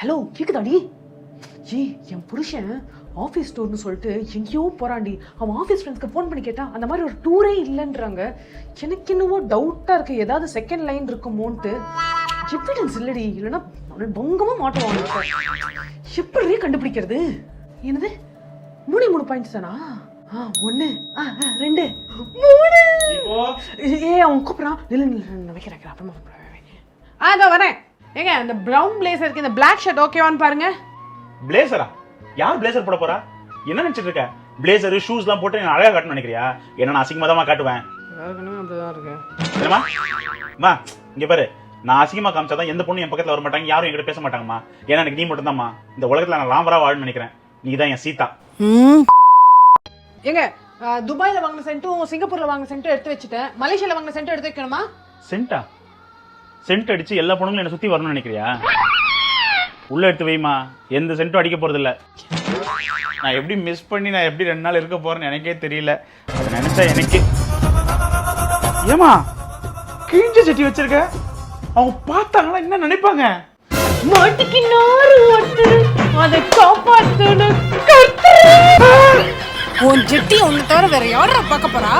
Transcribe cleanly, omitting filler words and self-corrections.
Hello கேக்குதாடி? என் புருஷன் office டூர்னு சொல்லிட்டு எங்கேயோ போறாண்டி. அவன் ஆஃபீஸ் ஃப்ரெண்ட்ஸ்க்கு ஃபோன் பண்ணி கேட்டா அந்த மாதிரி ஒரு டூரே இல்லைன்றாங்க. எனக்கு என்னவோ டவுட்டா இருக்கு, ஏதாவது செகண்ட் லைன் இருக்குமோன்ட்டு. எவிடன்ஸ் இல்லடி, இல்லைன்னா பொங்கமா மாட்டுவாங்க. எப்படி கண்டுபிடிக்கிறது? என்னது 3 பாயிண்ட்ஸ் தானா? 1 2 3. அவன் கூப்பிட்றான். நில்லு வைக்கிறேன், அப்புறமா அதோ வரேன். ஏங்க இந்த பிரவுன் பிளேசருக்கு இந்த பிளாக் ஷர்ட் ஓகேவான்னு பாருங்க. பிளேசரா? யார் பிளேசர் போட போறா? என்ன நினைச்சிட்டு இருக்க? பிளேசர் ஷூஸ்லாம் போட்டு நான் அழகா காட்டணும்னு நினைக்கிறியா? என்ன நான் அசிங்கமா தான் காட்டுவேன். அப்படிதான் இருக்கு. என்னம்மா மா இங்க பாரு, நான் அசிங்கமா காமிச்சாதான் எந்த பொண்ணு என் பக்கத்துல வர மாட்டாங்க, யாரும் என்கிட்ட பேச மாட்டாங்கம்மா. ஏன்னா எனக்கு நீ மட்டும் தான்மா இந்த உலகத்துல நான் லாம்பரா வாழணும்னு நினைக்கிறேன். நீ தான் என் சீதா. ஏங்க துபாயில வாங்கின சென்ட்டும் சிங்கப்பூர்ல வாங்கின சென்ட்டும் எடுத்து வச்சுட்டேன். மலேசியால வாங்கின சென்ட்டும் எடுத்து வைக்கணுமா? சென்ட்டா? சென்ட் அடிச்சு எல்லா பொண்ணுங்களும் என்ன சுத்தி வரணும்னு நினைக்கிறியா? உள்ள எடுத்து வைமா, எந்த சென்ட்டும் அடிக்க போறது இல்ல. நான் எப்படி மிஸ் பண்ணி நான் எப்படி 2 நாள் இருக்க போறேன்னு எனக்கே தெரியல. அதை நினைச்சா எனக்கு ஏமா கிழிஞ்ச சட்டி வச்சிருக்க. அவங்க பார்த்தாங்களா என்ன நினைப்பாங்க? மாட்டிக்கு நாறு ஓட்டு, அதை காப்பாத்தணும். உன் ஜெட்டி ஒன்னு தவிர வேற யாரா பார்க்க போறா?